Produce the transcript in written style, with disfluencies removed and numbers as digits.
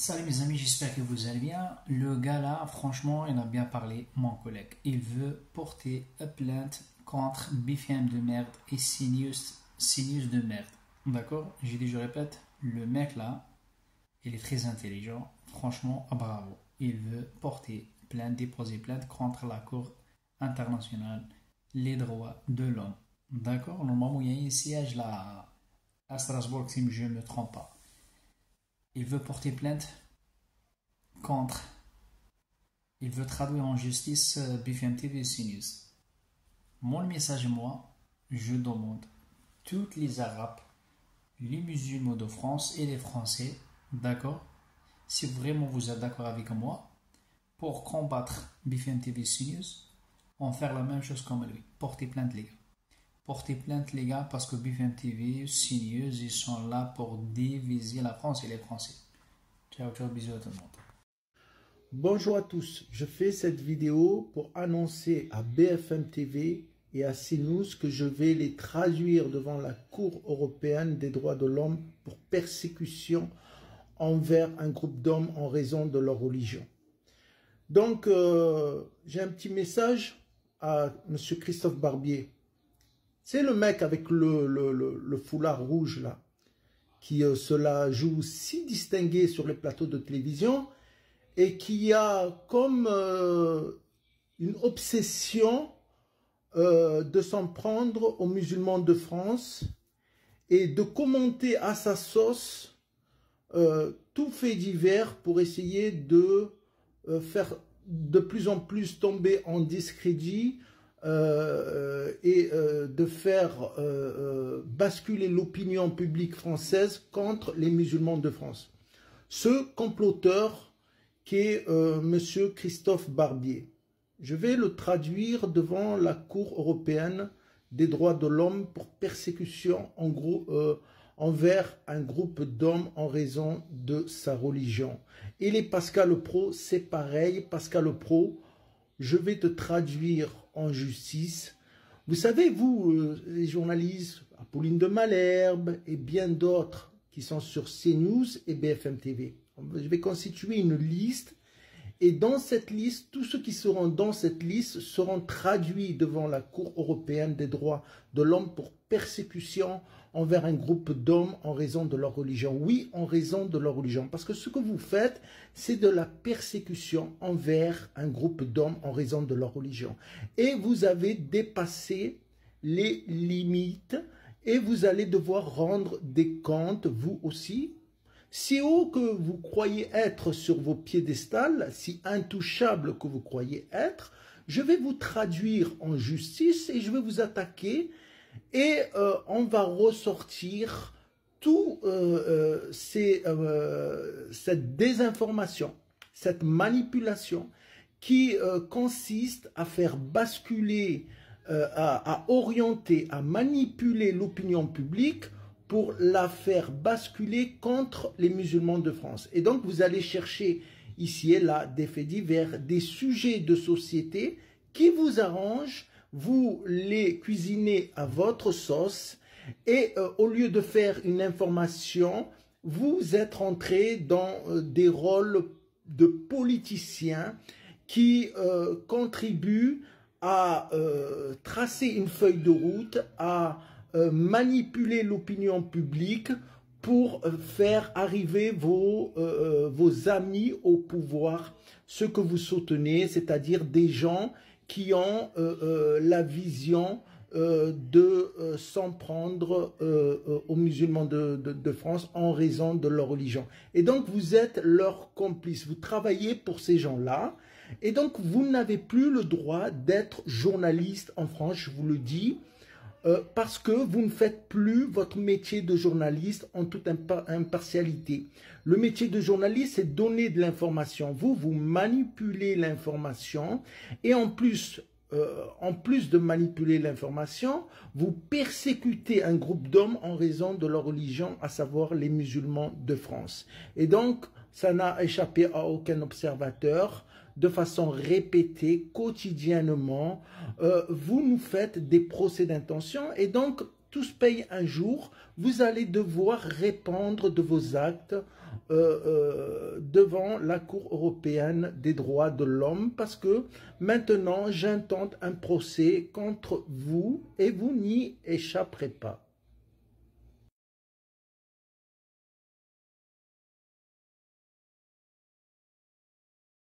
Salut mes amis, j'espère que vous allez bien. Le gars là, franchement, il a bien parlé, mon collègue. Il veut porter plainte contre BFM de merde et CNews de merde. D'accord? J'ai dit, je répète, le mec là, il est très intelligent. Franchement, bravo. Il veut porter plainte, déposer plainte contre la Cour internationale des droits de l'homme. D'accord? Normalement, il y a un siège là à Strasbourg, si je ne me trompe pas. Il veut porter plainte contre. Il veut traduire en justice BFM TV et CNews. Mon message, moi, je demande tous les Arabes, les musulmans de France et les Français, d'accord, si vraiment vous êtes d'accord avec moi, pour combattre BFM TV et CNews, on faire la même chose comme lui. Portez plainte, les gars. Portez plainte, les gars, parce que BFM TV, CNews, ils sont là pour diviser la France et les Français. Ciao, ciao, bisous à tout le monde. Bonjour à tous, je fais cette vidéo pour annoncer à BFM TV et à CNews que je vais les traduire devant la Cour européenne des droits de l'homme pour persécution envers un groupe d'hommes en raison de leur religion. Donc, j'ai un petit message à M. Christophe Barbier. C'est le mec avec le foulard rouge là, qui se la joue si distingué sur les plateaux de télévision et qui a comme une obsession de s'en prendre aux musulmans de France et de commenter à sa sauce tout fait divers pour essayer de faire de plus en plus tomber en discrédit et de faire basculer l'opinion publique française contre les musulmans de France. Ce comploteur qui est Monsieur Christophe Barbier. Je vais le traduire devant la Cour européenne des droits de l'homme pour persécution en gros, envers un groupe d'hommes en raison de sa religion. Et les Pascal Pro, c'est pareil. Pascal Pro, je vais te traduire en justice. Vous savez, vous, les journalistes, Apolline de Malherbe et bien d'autres qui sont sur CNews et BFM TV. Je vais constituer une liste et dans cette liste, tous ceux qui seront dans cette liste seront traduits devant la Cour européenne des droits de l'homme pour persécution envers un groupe d'hommes en raison de leur religion. Oui, en raison de leur religion. Parce que ce que vous faites, c'est de la persécution envers un groupe d'hommes en raison de leur religion. Et vous avez dépassé les limites et vous allez devoir rendre des comptes, vous aussi. Si haut que vous croyez être sur vos piédestals, si intouchable que vous croyez être, je vais vous traduire en justice et je vais vous attaquer et on va ressortir tout cette désinformation, cette manipulation qui consiste à faire basculer, à orienter, à manipuler l'opinion publique pour la faire basculer contre les musulmans de France. Et donc, vous allez chercher ici et là des faits divers, des sujets de société qui vous arrangent, vous les cuisinez à votre sauce et au lieu de faire une information, vous êtes rentré dans des rôles de politiciens qui contribuent à tracer une feuille de route, à manipuler l'opinion publique pour faire arriver vos amis au pouvoir, ceux que vous soutenez, c'est-à-dire des gens qui ont la vision de s'en prendre aux musulmans de France en raison de leur religion. Et donc vous êtes leurs complices, vous travaillez pour ces gens-là, et donc vous n'avez plus le droit d'être journaliste en France, je vous le dis, parce que vous ne faites plus votre métier de journaliste en toute impartialité. Le métier de journaliste, c'est donner de l'information. Vous manipulez l'information et en plus de manipuler l'information, vous persécutez un groupe d'hommes en raison de leur religion, à savoir les musulmans de France. Et donc, ça n'a échappé à aucun observateur. De façon répétée, quotidiennement, vous nous faites des procès d'intention et donc tous payent un jour. Vous allez devoir répondre de vos actes, de devant la Cour européenne des droits de l'homme parce que maintenant j'intente un procès contre vous et vous n'y échapperez pas.